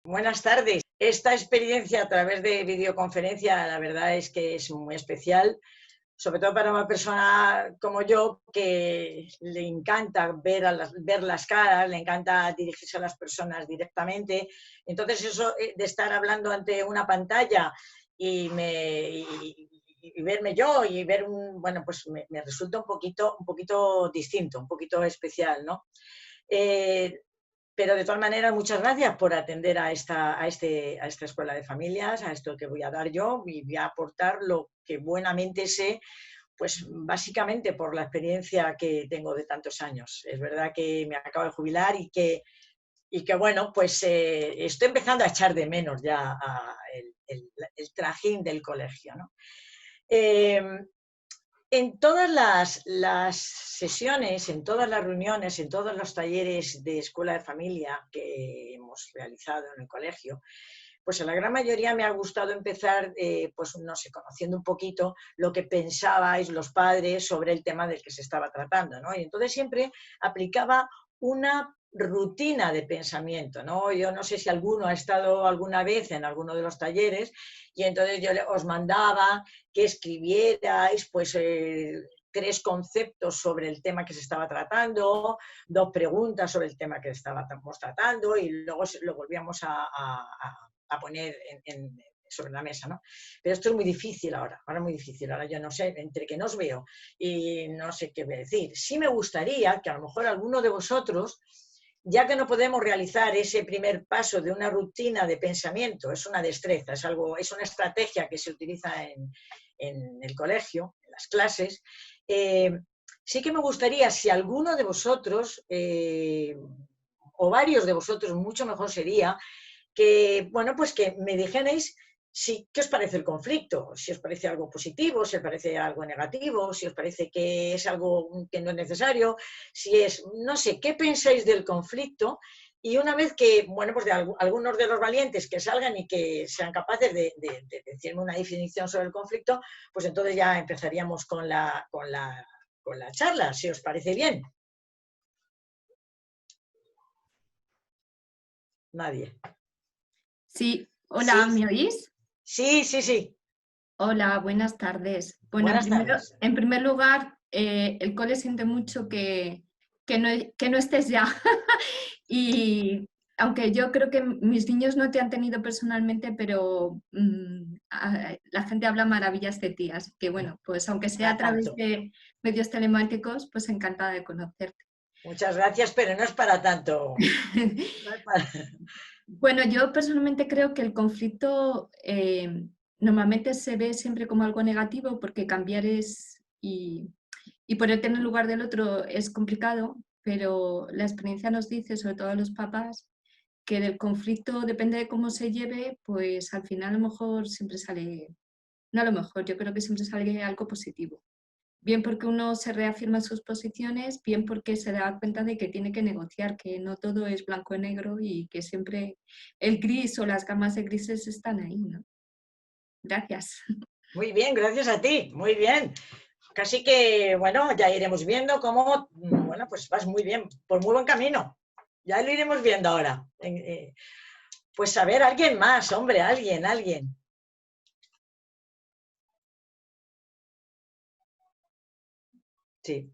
Buenas tardes. Esta experiencia a través de videoconferencia, la verdad es que es muy especial, sobre todo para una persona como yo que le encanta ver las caras, le encanta dirigirse a las personas directamente. Entonces eso de estar hablando ante una pantalla y verme yo y ver bueno, pues me resulta un poquito distinto, un poquito especial, ¿no? Pero de todas maneras, muchas gracias por atender a esta escuela de familias, a esto que voy a dar yo, y voy a aportar lo que buenamente sé, pues básicamente por la experiencia que tengo de tantos años. Es verdad que me acabo de jubilar y que bueno, pues estoy empezando a echar de menos ya el trajín del colegio, ¿no? En todas las sesiones, en todas las reuniones, en todos los talleres de escuela de familia que hemos realizado en el colegio, pues a la gran mayoría me ha gustado empezar, pues no sé, conociendo un poquito lo que pensabais los padres sobre el tema del que se estaba tratando, ¿no? Y entonces siempre aplicaba una rutina de pensamiento, ¿no? Yo no sé si alguno ha estado alguna vez en alguno de los talleres y entonces yo os mandaba que escribierais, pues, 3 conceptos sobre el tema que se estaba tratando, 2 preguntas sobre el tema que estábamos tratando y luego lo volvíamos a poner sobre la mesa, ¿no? Pero esto es muy difícil ahora es muy difícil, ahora yo no sé, entre que no os veo y no sé qué voy a decir. Sí me gustaría que a lo mejor alguno de vosotros, ya que no podemos realizar ese primer paso de una rutina de pensamiento, es una destreza, es una estrategia que se utiliza en el colegio, en las clases, sí que me gustaría si alguno de vosotros, o varios de vosotros, mucho mejor sería, que, bueno, pues que me dijerais qué os parece el conflicto, si os parece algo positivo, si os parece algo negativo, si os parece que es algo que no es necesario, si es, no sé, qué pensáis del conflicto. Y una vez que, bueno, pues de algunos de los valientes que salgan y que sean capaces de decirme una definición sobre el conflicto, pues entonces ya empezaríamos con la charla, si os parece bien. Nadie. Sí, hola, Sí, ¿me oís? sí, sí, sí. Hola, buenas tardes. Bueno, Buenas tardes. en primer lugar, el cole siente mucho que no estés ya. Y aunque yo creo que mis niños no te han tenido personalmente, pero la gente habla maravillas de ti. Así que bueno, pues aunque sea a Para través tanto. de medios telemáticos, pues encantada de conocerte. Muchas gracias, pero no es para tanto. No es para... Bueno, yo personalmente creo que el conflicto normalmente se ve siempre como algo negativo porque cambiar y ponerte en el lugar del otro es complicado, pero la experiencia nos dice, sobre todo a los papás, que del conflicto, depende de cómo se lleve, pues al final a lo mejor siempre sale, no a lo mejor, yo creo que siempre sale algo positivo. Bien porque uno se reafirma en sus posiciones, bien porque se da cuenta de que tiene que negociar, que no todo es blanco y negro y que siempre el gris o las gamas de grises están ahí, ¿no? Gracias. Muy bien, gracias a ti, muy bien. Casi que, bueno, ya iremos viendo cómo, bueno, pues vas muy bien, por muy buen camino. Ya lo iremos viendo ahora. Pues a ver, alguien más, hombre, alguien. Sí.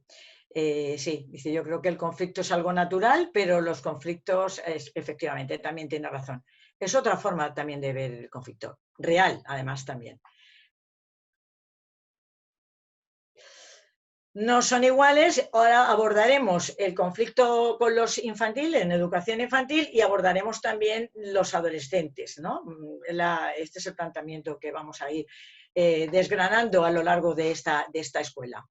Sí, dice, yo creo que el conflicto es algo natural, pero los conflictos, efectivamente, también tiene razón. Es otra forma también de ver el conflicto, real, además, también. No son iguales, ahora abordaremos el conflicto con los infantiles, en educación infantil, y abordaremos también los adolescentes, ¿no? Este es el planteamiento que vamos a ir desgranando a lo largo de esta escuela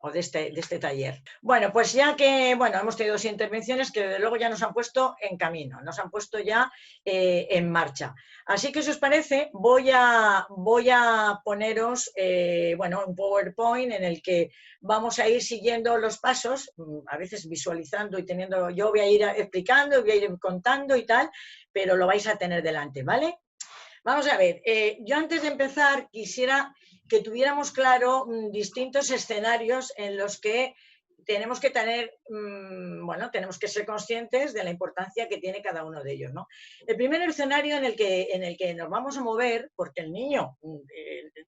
o de este taller. Bueno, pues ya que hemos tenido 2 intervenciones que desde luego ya nos han puesto en camino, nos han puesto ya en marcha. Así que si os parece, voy a poneros un PowerPoint en el que vamos a ir siguiendo los pasos, a veces visualizando y teniendo, yo voy a ir explicando, voy a ir contando y tal, pero lo vais a tener delante, ¿vale? Vamos a ver, yo antes de empezar quisiera que tuviéramos claro distintos escenarios en los que tenemos que tener, bueno, tenemos que ser conscientes de la importancia que tiene cada uno de ellos, ¿no? El primer escenario en el que nos vamos a mover, porque el niño,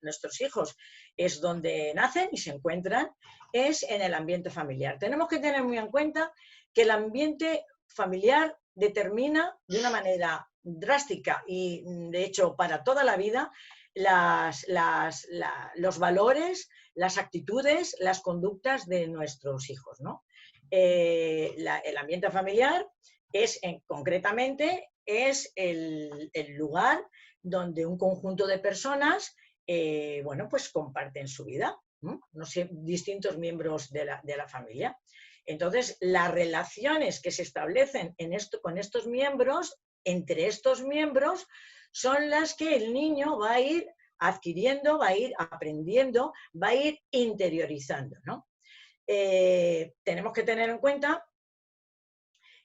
nuestros hijos, es donde nacen y se encuentran, es en el ambiente familiar. Tenemos que tener muy en cuenta que el ambiente familiar determina de una manera drástica y, de hecho, para toda la vida, los valores, las actitudes, las conductas de nuestros hijos, ¿no? El ambiente familiar es, concretamente, es el lugar donde un conjunto de personas, bueno, pues comparten su vida, no sé, distintos miembros de la familia. Entonces, las relaciones que se establecen con estos miembros, entre estos miembros, son las que el niño va a ir adquiriendo, va a ir aprendiendo, va a ir interiorizando, ¿no? Tenemos que tener en cuenta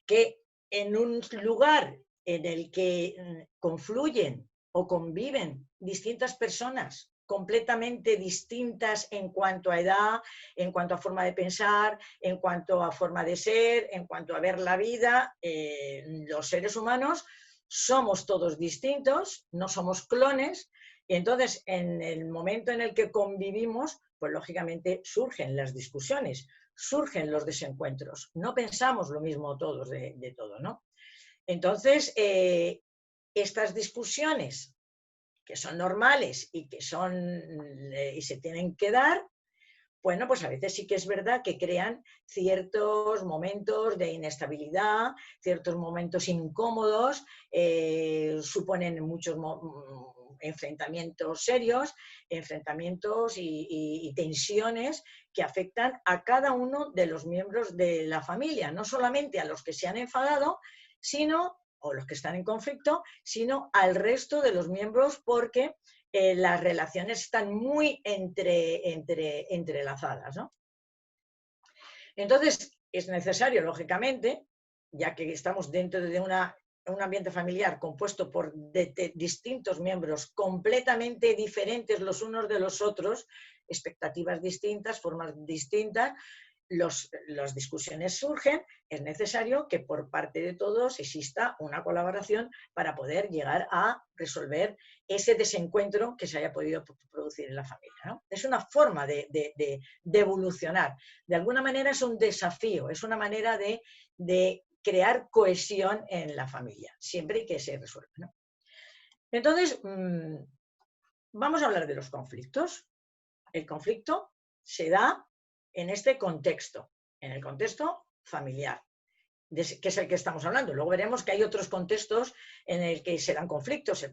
que en un lugar en el que confluyen o conviven distintas personas completamente distintas en cuanto a edad, en cuanto a forma de pensar, en cuanto a forma de ser, en cuanto a ver la vida, los seres humanos somos todos distintos, no somos clones, y entonces en el momento en el que convivimos, pues lógicamente surgen las discusiones, surgen los desencuentros, no pensamos lo mismo todos de todo, ¿no? Entonces, estas discusiones que son normales y que y se tienen que dar, bueno, pues a veces sí que es verdad que crean ciertos momentos de inestabilidad, ciertos momentos incómodos, suponen muchos enfrentamientos serios, enfrentamientos y tensiones que afectan a cada uno de los miembros de la familia, no solamente a los que se han enfadado, o los que están en conflicto, sino al resto de los miembros, porque las relaciones están muy entrelazadas, ¿no? Entonces, es necesario, lógicamente, ya que estamos dentro de un ambiente familiar compuesto por distintos miembros completamente diferentes los unos de los otros, expectativas distintas, formas distintas, las discusiones surgen, es necesario que por parte de todos exista una colaboración para poder llegar a resolver ese desencuentro que se haya podido producir en la familia, ¿no? Es una forma de evolucionar. De alguna manera es un desafío, es una manera de crear cohesión en la familia, siempre que se resuelva, ¿no? Entonces, vamos a hablar de los conflictos. El conflicto se da en este contexto, en el contexto familiar, que es el que estamos hablando. Luego veremos que hay otros contextos en el que se dan conflictos,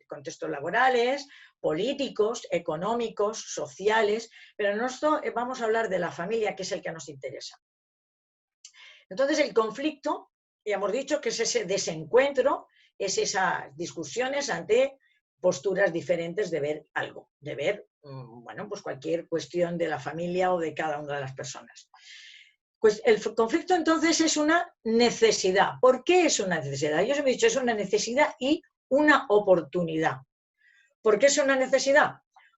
contextos laborales, políticos, económicos, sociales, pero nosotros vamos a hablar de la familia, que es el que nos interesa. Entonces, el conflicto, ya hemos dicho que es ese desencuentro, es esas discusiones ante posturas diferentes de ver algo, de ver, bueno, pues cualquier cuestión de la familia o de cada una de las personas. Pues el conflicto entonces es una necesidad. ¿Por qué es una necesidad? Yo os he dicho, es una necesidad y una oportunidad. ¿Por qué es una necesidad?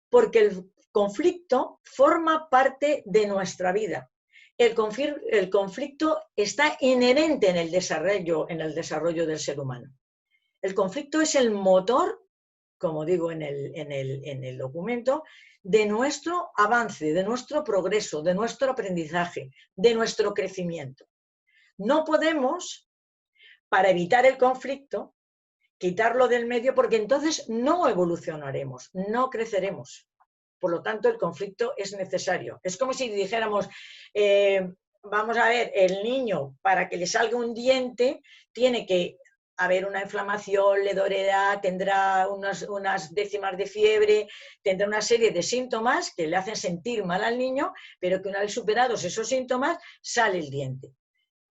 Porque el conflicto forma parte de nuestra vida. El conflicto está inherente en el desarrollo del ser humano. El conflicto es el motor, como digo en el documento, de nuestro avance, de nuestro progreso, de nuestro aprendizaje, de nuestro crecimiento. No podemos, para evitar el conflicto, quitarlo del medio, porque entonces no evolucionaremos, no creceremos. Por lo tanto, el conflicto es necesario. Es como si dijéramos, vamos a ver, el niño, para que le salga un diente, tiene que haber una inflamación, le dolerá, tendrá unas décimas de fiebre, tendrá una serie de síntomas que le hacen sentir mal al niño, pero que una vez superados esos síntomas, sale el diente.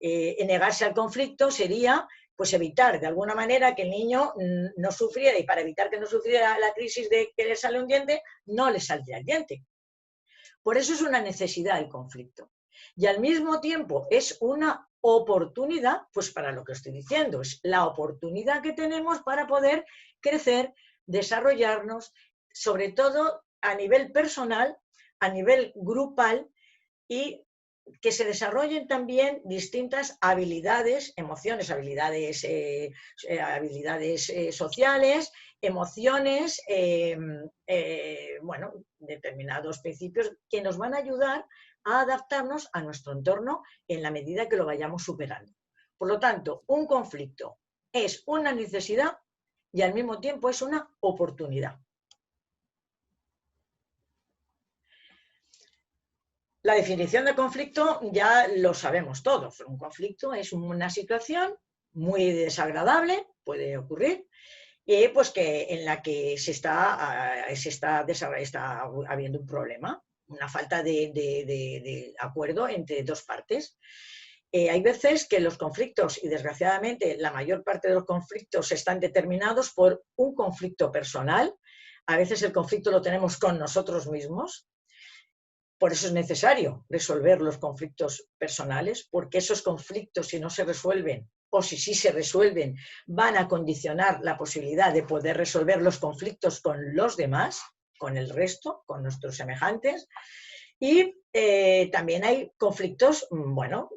Negarse al conflicto sería pues evitar de alguna manera que el niño no sufriera, y para evitar que no sufriera la crisis de que le sale un diente, no le saldría el diente. Por eso es una necesidad el conflicto. Y al mismo tiempo es una oportunidad, pues para lo que estoy diciendo, es la oportunidad que tenemos para poder crecer, desarrollarnos, sobre todo a nivel personal, a nivel grupal y que se desarrollen también distintas habilidades, emociones, habilidades sociales, emociones, bueno, determinados principios que nos van a ayudar a adaptarnos a nuestro entorno en la medida que lo vayamos superando. Por lo tanto, un conflicto es una necesidad y al mismo tiempo es una oportunidad. La definición de conflicto ya lo sabemos todos. Un conflicto es una situación muy desagradable, puede ocurrir, pues en la que está habiendo un problema, una falta de acuerdo entre dos partes. Hay veces que los conflictos, y desgraciadamente la mayor parte de los conflictos están determinados por un conflicto personal. A veces el conflicto lo tenemos con nosotros mismos. Por eso es necesario resolver los conflictos personales, porque esos conflictos, si no se resuelven, o si sí se resuelven, van a condicionar la posibilidad de poder resolver los conflictos con los demás, con el resto, con nuestros semejantes. Y también hay conflictos, bueno,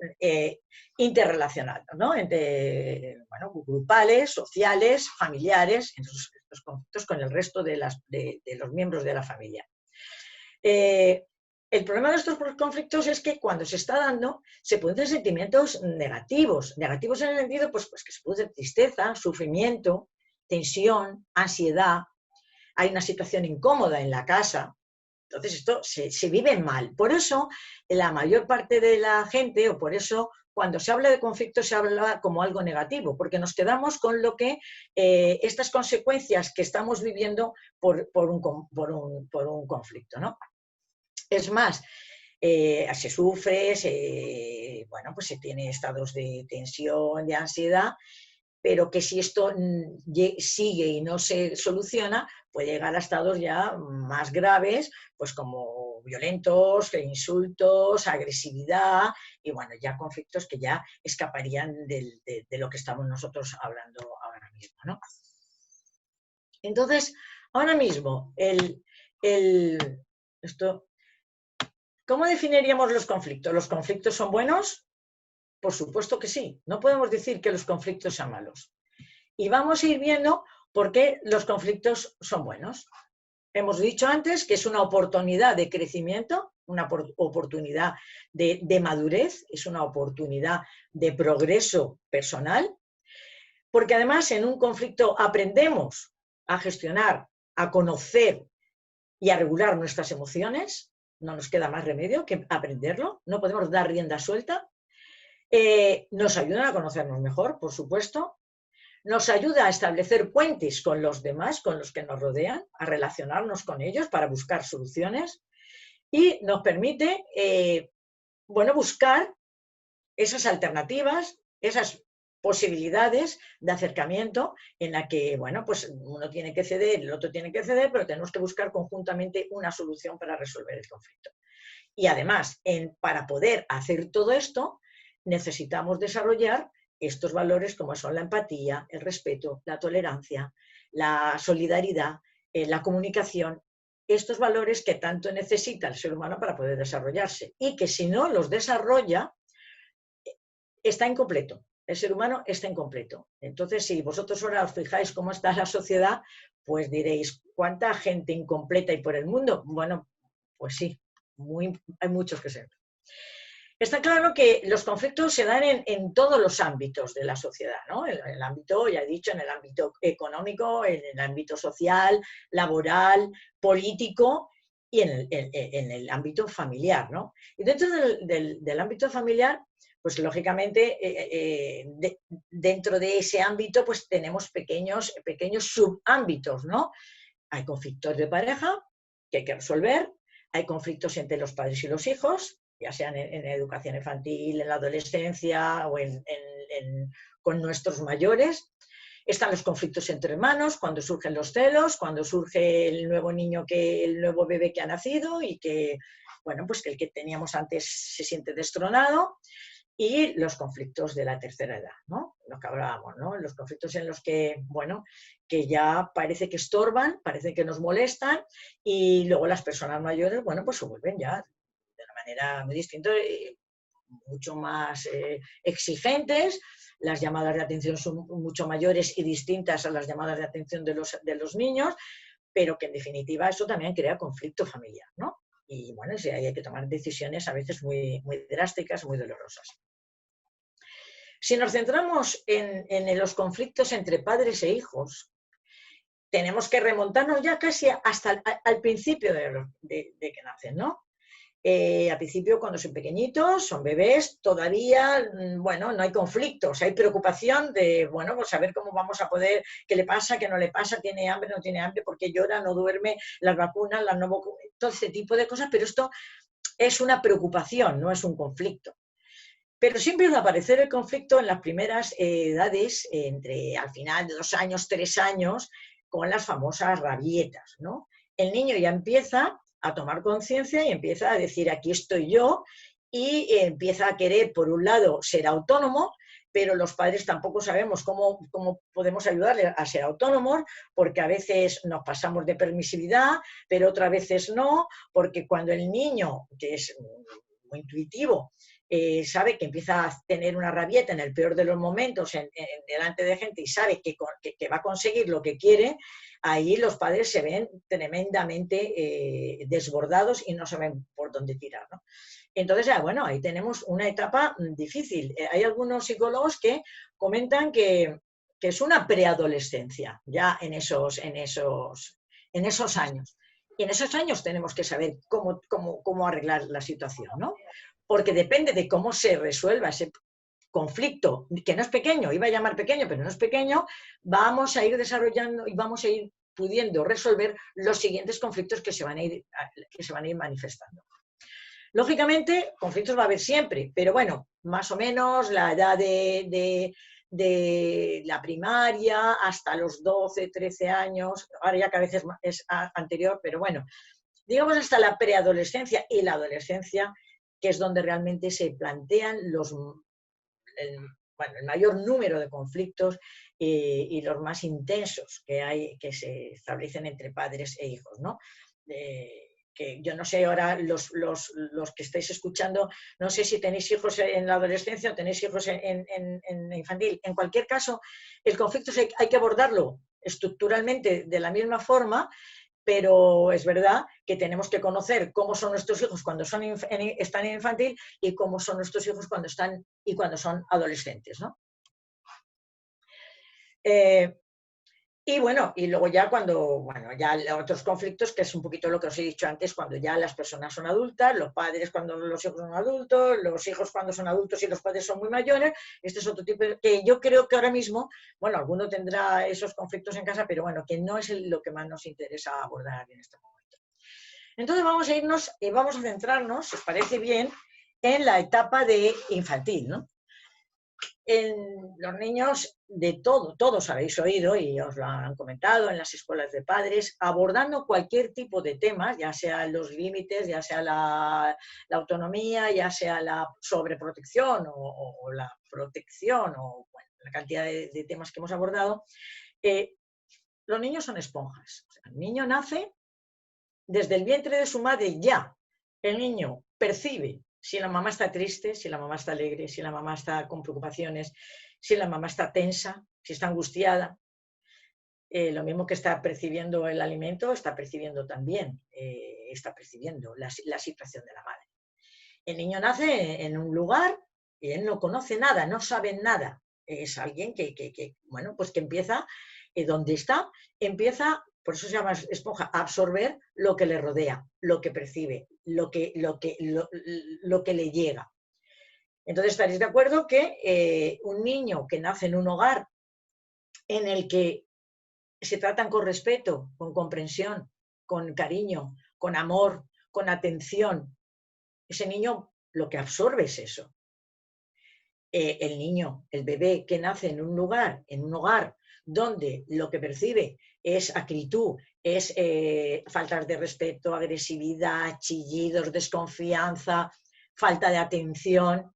interrelacionados, ¿no? Bueno, grupales, sociales, familiares, estos conflictos con el resto de los miembros de la familia. El problema de estos conflictos es que cuando se está dando, se producen sentimientos negativos. Negativos en el sentido, pues que se produce tristeza, sufrimiento, tensión, ansiedad. Hay una situación incómoda en la casa. Entonces esto se vive mal. Por eso la mayor parte de la gente, o por eso cuando se habla de conflictos se habla como algo negativo, porque nos quedamos con lo que estas consecuencias que estamos viviendo por un conflicto, ¿no? Es más, se sufre, bueno, pues se tiene estados de tensión, de ansiedad, pero que si esto sigue y no se soluciona, puede llegar a estados ya más graves, pues como violentos, insultos, agresividad, y bueno, ya conflictos que ya escaparían de lo que estamos nosotros hablando ahora mismo, ¿no? Entonces, ahora mismo, ¿cómo definiríamos los conflictos? ¿Los conflictos son buenos? Por supuesto que sí. No podemos decir que los conflictos sean malos. Y vamos a ir viendo por qué los conflictos son buenos. Hemos dicho antes que es una oportunidad de crecimiento, una oportunidad de madurez, es una oportunidad de progreso personal, porque además en un conflicto aprendemos a gestionar, a conocer y a regular nuestras emociones. No nos queda más remedio que aprenderlo, no podemos dar rienda suelta. Nos ayudan a conocernos mejor, por supuesto. Nos ayuda a establecer puentes con los demás, con los que nos rodean, a relacionarnos con ellos para buscar soluciones. Y nos permite, bueno, buscar esas alternativas, esas posibilidades de acercamiento en la que, bueno, pues uno tiene que ceder, el otro tiene que ceder, pero tenemos que buscar conjuntamente una solución para resolver el conflicto. Y además, para poder hacer todo esto, necesitamos desarrollar estos valores como son la empatía, el respeto, la tolerancia, la solidaridad, la comunicación, estos valores que tanto necesita el ser humano para poder desarrollarse y que si no los desarrolla, está incompleto. El ser humano está incompleto. Entonces, si vosotros ahora os fijáis cómo está la sociedad, pues diréis, ¿cuánta gente incompleta hay por el mundo? Bueno, pues sí, hay muchos que ser. Está claro que los conflictos se dan en todos los ámbitos de la sociedad, ¿no? En el ámbito, ya he dicho, en el ámbito económico, en el ámbito social, laboral, político y en el ámbito familiar, ¿no? Y dentro del ámbito familiar, pues lógicamente dentro de ese ámbito pues tenemos pequeños subámbitos, ¿no? Hay conflictos de pareja que hay que resolver, hay conflictos entre los padres y los hijos, ya sean en educación infantil, en la adolescencia o con nuestros mayores. Están los conflictos entre hermanos, cuando surgen los celos, cuando surge el nuevo el nuevo bebé que ha nacido y que, bueno, pues que el que teníamos antes se siente destronado. Y los conflictos de la tercera edad, ¿no? Lo que hablábamos, ¿no? Los conflictos en los que, bueno, que ya parece que estorban, parece que nos molestan y luego las personas mayores, bueno, pues se vuelven ya de una manera muy distinta. mucho más exigentes, las llamadas de atención son mucho mayores y distintas a las llamadas de atención de los niños, pero que en definitiva eso también crea conflicto familiar, ¿no? Y bueno, sí, hay que tomar decisiones a veces muy, muy drásticas, muy dolorosas. Si nos centramos en los conflictos entre padres e hijos, tenemos que remontarnos ya casi hasta al principio de que nacen, ¿no? Al principio, cuando son pequeñitos, son bebés, todavía, bueno, no hay conflictos, hay preocupación de, bueno, pues saber cómo vamos a poder, qué le pasa, qué no le pasa, tiene hambre, no tiene hambre, por qué llora, no duerme, las vacunas, las no vacunas, todo ese tipo de cosas, pero esto es una preocupación, no es un conflicto. Pero siempre va a aparecer el conflicto en las primeras edades, entre al final de 2 años, 3 años, con las famosas rabietas, ¿no? El niño ya empieza a tomar conciencia y empieza a decir, aquí estoy yo, y empieza a querer, por un lado, ser autónomo, pero los padres tampoco sabemos cómo podemos ayudarle a ser autónomos, porque a veces nos pasamos de permisividad, pero otras veces no, porque cuando el niño, que es muy intuitivo, sabe que empieza a tener una rabieta en el peor de los momentos delante de gente y sabe que va a conseguir lo que quiere, ahí los padres se ven tremendamente desbordados y no saben por dónde tirar, ¿no? Entonces, bueno, ahí tenemos una etapa difícil. Hay algunos psicólogos que comentan que es una preadolescencia ya en esos años. Y en esos años tenemos que saber cómo arreglar la situación, ¿no? Porque depende de cómo se resuelva ese conflicto, que no es pequeño, iba a llamar pequeño, pero no es pequeño, vamos a ir desarrollando y vamos a ir pudiendo resolver los siguientes conflictos que se van a ir manifestando. Lógicamente, conflictos va a haber siempre, pero bueno, más o menos la edad de la primaria hasta los 12, 13 años, ahora ya que a veces es anterior, pero bueno, digamos hasta la preadolescencia y la adolescencia, que es donde realmente se plantean el mayor número de conflictos y los más intensos que se establecen entre padres e hijos, ¿no? Que yo no sé ahora, los que estáis escuchando, no sé si tenéis hijos en la adolescencia o tenéis hijos en infantil. En cualquier caso, el conflicto hay que abordarlo estructuralmente de la misma forma, pero es verdad que tenemos que conocer cómo son nuestros hijos cuando están en infantil y cómo son nuestros hijos cuando son adolescentes, ¿no? Y bueno, y luego ya ya otros conflictos, que es un poquito lo que os he dicho antes, cuando ya las personas son adultas, los padres cuando los hijos son adultos, los hijos cuando son adultos y los padres son muy mayores. Este es otro tipo que yo creo que ahora mismo, bueno, alguno tendrá esos conflictos en casa, pero bueno, que no es lo que más nos interesa abordar en este momento. Entonces vamos a irnos y vamos a centrarnos, si os parece bien, en la etapa de infantil, ¿no? En los niños de todos habéis oído y os lo han comentado en las escuelas de padres, abordando cualquier tipo de temas, ya sea los límites, ya sea la autonomía, ya sea la sobreprotección o la protección, o bueno, la cantidad de temas que hemos abordado. Los niños son esponjas. O sea, el niño nace desde el vientre de su madre ya. El niño percibe si la mamá está triste, si la mamá está alegre, si la mamá está con preocupaciones, si la mamá está tensa, si está angustiada. Lo mismo que está percibiendo el alimento, está percibiendo también la situación de la madre. El niño nace en un lugar y él no conoce nada, no sabe nada. Es alguien que empieza, donde está, empieza, por eso se llama esponja, a absorber lo que le rodea, lo que percibe, lo que le llega. Entonces estaréis de acuerdo que un niño que nace en un hogar en el que se tratan con respeto, con comprensión, con cariño, con amor, con atención, ese niño lo que absorbe es eso. El niño, el bebé que nace en un hogar donde lo que percibe es acritud, es faltas de respeto, agresividad, chillidos, desconfianza, falta de atención,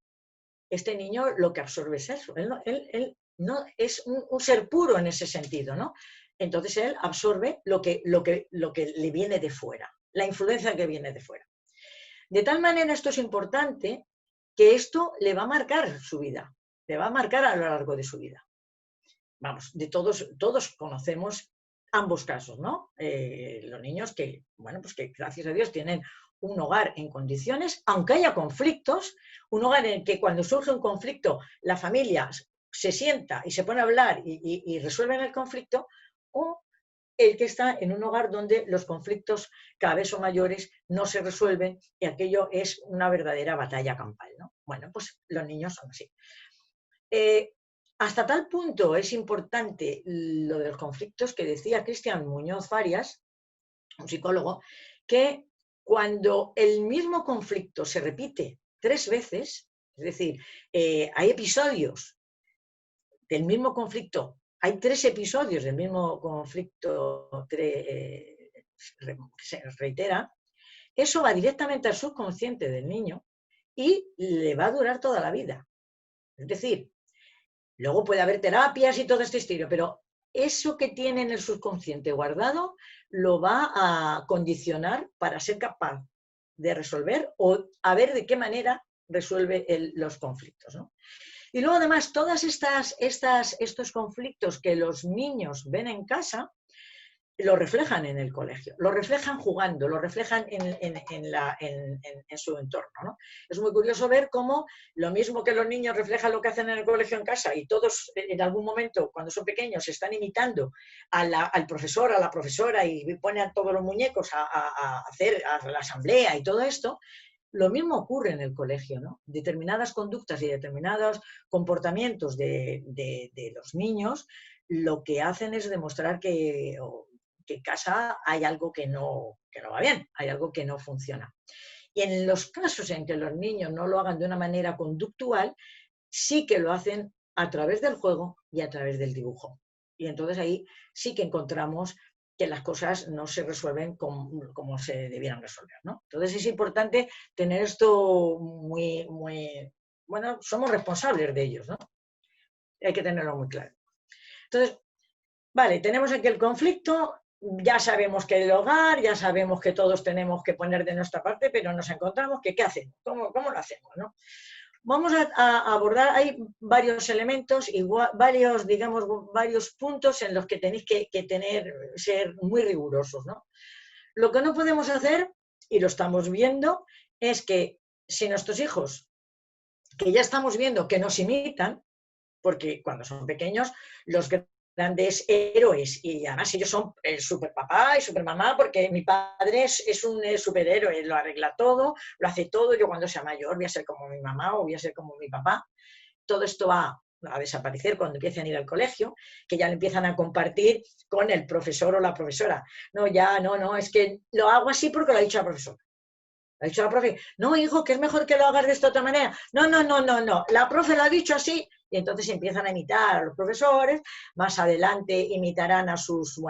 este niño lo que absorbe es eso. Él no es un ser puro en ese sentido, ¿no? Entonces él absorbe lo que le viene de fuera, la influencia que viene de fuera. De tal manera esto es importante que esto le va a marcar su vida, le va a marcar a lo largo de su vida. Vamos, de todos conocemos ambos casos, ¿no? Los niños que, bueno, pues que gracias a Dios tienen un hogar en condiciones, aunque haya conflictos, un hogar en el que cuando surge un conflicto la familia se sienta y se pone a hablar y resuelven el conflicto, o el que está en un hogar donde los conflictos cada vez son mayores, no se resuelven y aquello es una verdadera batalla campal, ¿no? Bueno, pues los niños son así. Hasta tal punto es importante lo de los conflictos que decía Cristian Muñoz Farias, un psicólogo, que cuando el mismo conflicto se repite 3 veces, es decir, hay episodios del mismo conflicto, hay 3 episodios del mismo conflicto que se reitera, eso va directamente al subconsciente del niño y le va a durar toda la vida. Es decir, luego puede haber terapias y todo este estilo, pero eso que tiene en el subconsciente guardado lo va a condicionar para ser capaz de resolver o a ver de qué manera resuelve los conflictos, ¿no? Y luego además todos estos conflictos que los niños ven en casa, lo reflejan en el colegio, lo reflejan jugando, lo reflejan en su entorno, ¿no? Es muy curioso ver cómo lo mismo que los niños reflejan lo que hacen en el colegio en casa y todos en algún momento cuando son pequeños están imitando al profesor, a la profesora y ponen a todos los muñecos a hacer a la asamblea y todo esto. Lo mismo ocurre en el colegio, ¿no? Determinadas conductas y determinados comportamientos de los niños lo que hacen es demostrar que en casa hay algo que no va bien, hay algo que no funciona. Y en los casos en que los niños no lo hagan de una manera conductual, sí que lo hacen a través del juego y a través del dibujo. Y entonces ahí sí que encontramos que las cosas no se resuelven como se debieran resolver, ¿no? Entonces es importante tener esto muy, bueno, somos responsables de ellos, ¿no? Hay que tenerlo muy claro. Entonces, vale, tenemos aquí el conflicto, ya sabemos que el hogar, ya sabemos que todos tenemos que poner de nuestra parte, pero nos encontramos que ¿qué hacemos? ¿Cómo lo hacemos, no? Vamos a abordar, hay varios elementos y varios puntos en los que tenéis que ser muy rigurosos, ¿no? Lo que no podemos hacer, y lo estamos viendo, es que si nuestros hijos, que ya estamos viendo que nos imitan, porque cuando son pequeños, los grandes héroes, y además ellos son el superpapá y supermamá, porque mi padre es un superhéroe, lo arregla todo, lo hace todo, yo cuando sea mayor voy a ser como mi mamá o voy a ser como mi papá. Todo esto va a desaparecer cuando empiecen a ir al colegio, que ya lo empiezan a compartir con el profesor o la profesora. No, es que lo hago así porque lo ha dicho la profesora. Lo ha dicho la profe, no, hijo, que es mejor que lo hagas de esta otra manera. No, la profe lo ha dicho así. Y entonces empiezan a imitar a los profesores, más adelante imitarán a sus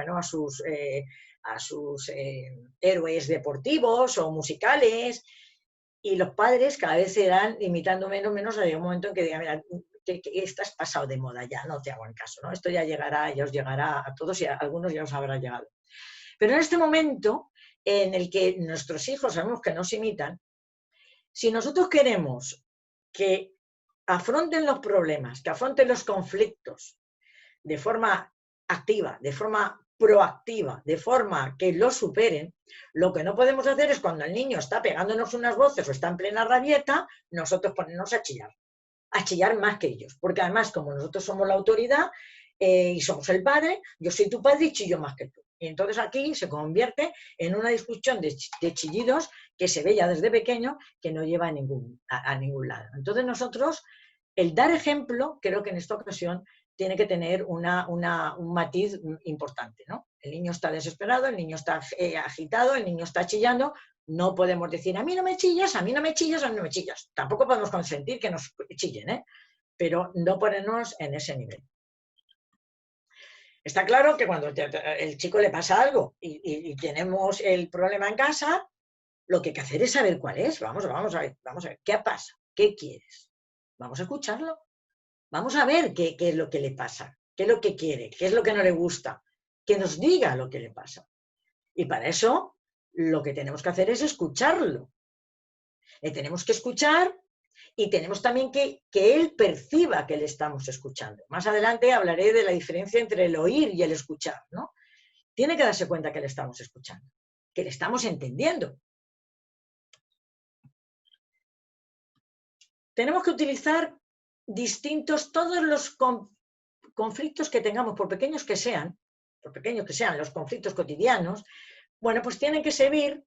héroes deportivos o musicales, y los padres cada vez se irán imitando menos, hay un momento en que digan, mira, que estás pasado de moda ya, no te hago en caso, ¿no? Esto ya os llegará a todos y a algunos ya os habrá llegado. Pero en este momento en el que nuestros hijos sabemos que nos imitan, si nosotros queremos que afronten los problemas, que afronten los conflictos de forma activa, de forma proactiva, de forma que lo superen, lo que no podemos hacer es cuando el niño está pegándonos unas voces o está en plena rabieta, nosotros ponernos a chillar más que ellos, porque además como nosotros somos la autoridad y somos el padre, yo soy tu padre y chillo más que tú. Y entonces aquí se convierte en una discusión de chillidos que se ve ya desde pequeño que no lleva a ningún lado. Entonces nosotros, el dar ejemplo, creo que en esta ocasión tiene que tener un matiz importante, ¿no? El niño está desesperado, el niño está agitado, el niño está chillando. No podemos decir, a mí no me chillas, a mí no me chillas, a mí no me chillas. Tampoco podemos consentir que nos chillen, ¿eh? Pero no ponernos en ese nivel. Está claro que cuando el chico le pasa algo y tenemos el problema en casa, lo que hay que hacer es saber cuál es. Vamos a ver, ¿qué pasa? ¿Qué quieres? Vamos a escucharlo. Vamos a ver qué es lo que le pasa, qué es lo que quiere, qué es lo que no le gusta, que nos diga lo que le pasa. Y para eso lo que tenemos que hacer es escucharlo. Le tenemos que escuchar Y tenemos también que él perciba que le estamos escuchando. Más adelante hablaré de la diferencia entre el oír y el escuchar, ¿no? Tiene que darse cuenta que le estamos escuchando, que le estamos entendiendo. Tenemos que utilizar todos los conflictos que tengamos, por pequeños que sean los conflictos cotidianos, bueno, pues tienen que servir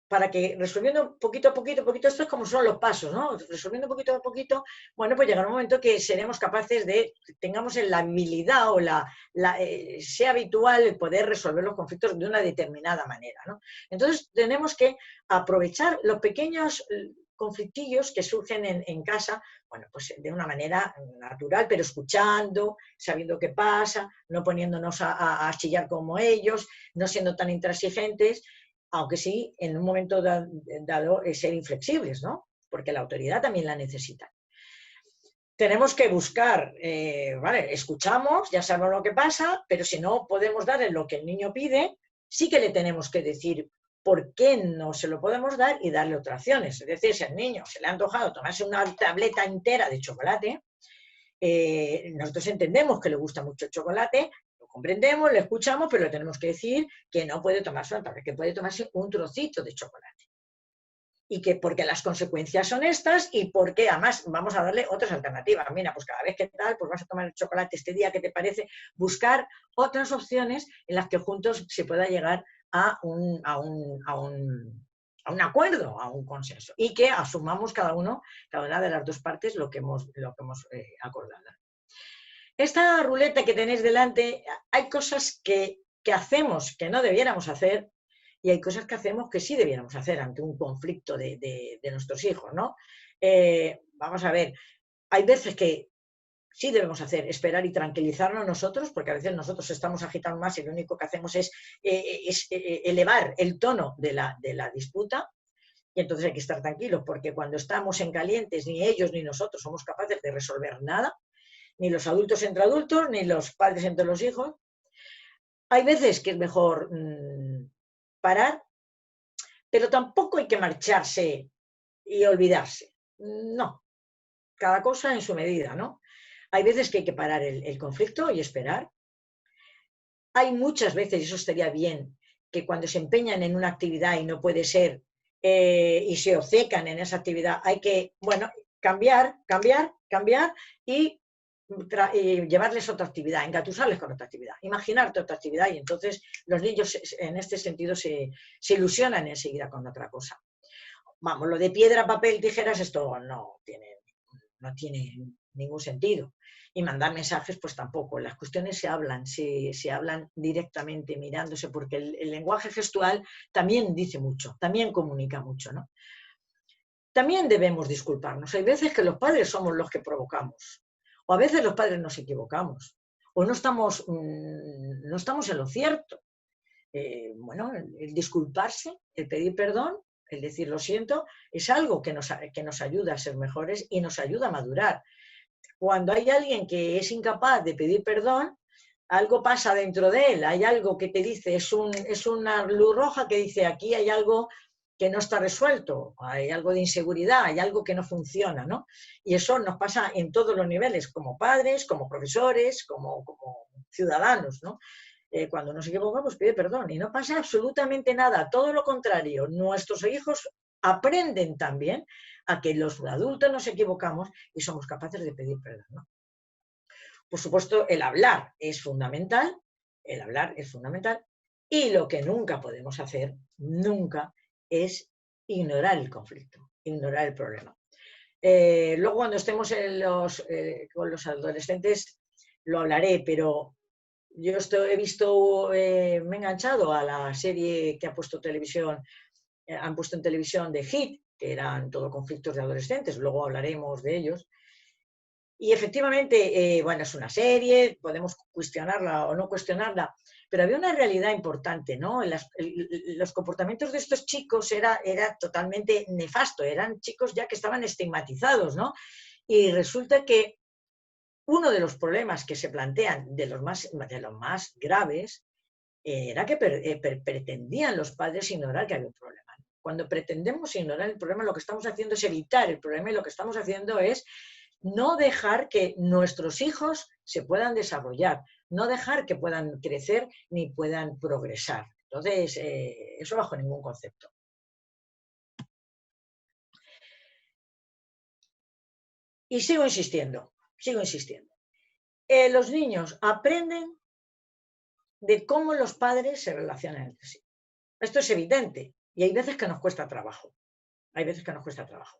para que resolviendo poquito a poquito, esto es como son los pasos, ¿no? Resolviendo poquito a poquito, bueno, pues llegará un momento que seremos capaces tengamos la habilidad o sea habitual el poder resolver los conflictos de una determinada manera, ¿no? Entonces tenemos que aprovechar los pequeños conflictillos que surgen en casa, bueno, pues de una manera natural, pero escuchando, sabiendo qué pasa, no poniéndonos a chillar como ellos, no siendo tan intransigentes, aunque sí, en un momento dado, ser inflexibles, ¿no? Porque la autoridad también la necesita. Tenemos que buscar, ¿vale? Escuchamos, ya sabemos lo que pasa, pero si no podemos darle lo que el niño pide, sí que le tenemos que decir por qué no se lo podemos dar y darle otras opciones. Es decir, si al niño se le ha antojado tomarse una tableta entera de chocolate, nosotros entendemos que le gusta mucho el chocolate, lo comprendemos, lo escuchamos, pero le tenemos que decir que no puede tomarse una tableta, que puede tomarse un trocito de chocolate. Y que porque las consecuencias son estas y porque además vamos a darle otras alternativas. Mira, pues cada vez que tal, pues vas a tomar el chocolate este día, ¿qué te parece? Buscar otras opciones en las que juntos se pueda llegar a un acuerdo, a un consenso. Y que asumamos cada una de las dos partes lo que hemos acordado. Esta ruleta que tenéis delante, hay cosas que hacemos que no debiéramos hacer y hay cosas que hacemos que sí debiéramos hacer ante un conflicto de nuestros hijos, ¿no? Vamos a ver, hay veces que sí debemos hacer, esperar y tranquilizarnos nosotros, porque a veces nosotros estamos agitando más y lo único que hacemos es elevar el tono de la disputa, y entonces hay que estar tranquilos, porque cuando estamos en calientes, ni ellos ni nosotros somos capaces de resolver nada, ni los adultos entre adultos, ni los padres entre los hijos. Hay veces que es mejor parar, pero tampoco hay que marcharse y olvidarse. No, cada cosa en su medida, ¿no? Hay veces que hay que parar el conflicto y esperar. Hay muchas veces, y eso estaría bien, que cuando se empeñan en una actividad y no puede ser, y se obcecan en esa actividad, hay que, bueno, cambiar y llevarles otra actividad, engatusarles con otra actividad, imaginarte otra actividad, y entonces los niños en este sentido se ilusionan enseguida con otra cosa. Vamos, lo de piedra, papel, tijeras, esto no tiene ningún sentido. Y mandar mensajes, pues tampoco. Las cuestiones se hablan directamente mirándose, porque el lenguaje gestual también dice mucho, también comunica mucho, ¿no? También debemos disculparnos. Hay veces que los padres somos los que provocamos, o a veces los padres nos equivocamos, o no estamos en lo cierto. Bueno, el disculparse, el pedir perdón, el decir lo siento, es algo que nos ayuda a ser mejores y nos ayuda a madurar. Cuando hay alguien que es incapaz de pedir perdón, algo pasa dentro de él, hay algo que te dice, es una luz roja que dice, aquí hay algo que no está resuelto, hay algo de inseguridad, hay algo que no funciona, ¿no? Y eso nos pasa en todos los niveles, como padres, como profesores, como ciudadanos, ¿no? Cuando nos equivocamos, pide perdón y no pasa absolutamente nada, todo lo contrario, nuestros hijos aprenden también a que los adultos nos equivocamos y somos capaces de pedir perdón, ¿no? Por supuesto, el hablar es fundamental, y lo que nunca podemos hacer, nunca, es ignorar el conflicto, ignorar el problema. Luego, cuando estemos con los adolescentes, lo hablaré, pero yo me he enganchado a la serie que han puesto en televisión de Hit, que eran todo conflictos de adolescentes, luego hablaremos de ellos. Y efectivamente, bueno, es una serie, podemos cuestionarla o no cuestionarla, pero había una realidad importante, ¿no? Los comportamientos de estos chicos era totalmente nefasto, eran chicos ya que estaban estigmatizados, ¿no? Y resulta que uno de los problemas que se plantean, de los más graves, era que pretendían los padres ignorar que había un problema. Cuando pretendemos ignorar el problema, lo que estamos haciendo es evitar el problema y lo que estamos haciendo es no dejar que nuestros hijos se puedan desarrollar, no dejar que puedan crecer ni puedan progresar. Entonces, eso bajo ningún concepto. Y sigo insistiendo, sigo insistiendo. Los niños aprenden de cómo los padres se relacionan entre sí. Esto es evidente y hay veces que nos cuesta trabajo. Hay veces que nos cuesta trabajo.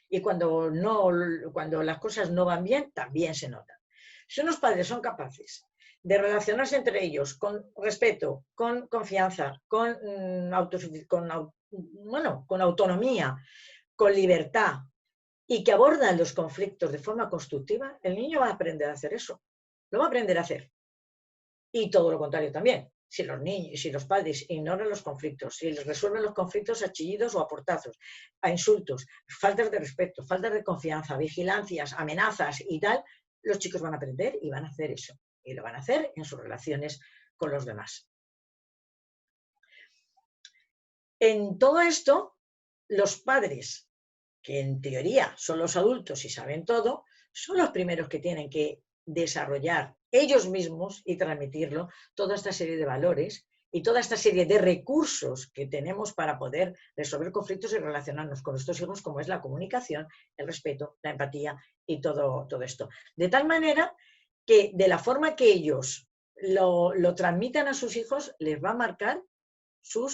Y cuando las cosas no van bien, también se nota. Si unos padres son capaces de relacionarse entre ellos con respeto, con confianza, con autonomía, con libertad y que abordan los conflictos de forma constructiva, el niño va a aprender a hacer eso. Lo va a aprender a hacer. Y todo lo contrario también. Si los padres ignoran los conflictos, si les resuelven los conflictos a chillidos o a portazos, a insultos, faltas de respeto, faltas de confianza, vigilancias, amenazas y tal, los chicos van a aprender y van a hacer eso. Y lo van a hacer en sus relaciones con los demás. En todo esto, los padres, que en teoría son los adultos y saben todo, son los primeros que tienen que desarrollar ellos mismos y transmitirlo toda esta serie de valores y toda esta serie de recursos que tenemos para poder resolver conflictos y relacionarnos con nuestros hijos, como es la comunicación, el respeto, la empatía y todo esto. De tal manera que de la forma que ellos lo transmitan a sus hijos, les va a marcar su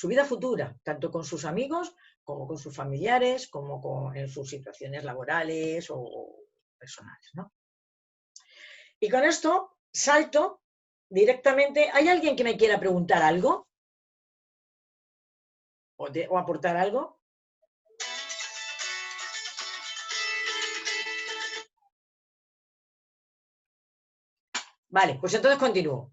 vida futura, tanto con sus amigos como con sus familiares, como en sus situaciones laborales o personales, ¿no? Y con esto salto directamente. ¿Hay alguien que me quiera preguntar algo? ¿O aportar algo? Vale, pues entonces continúo.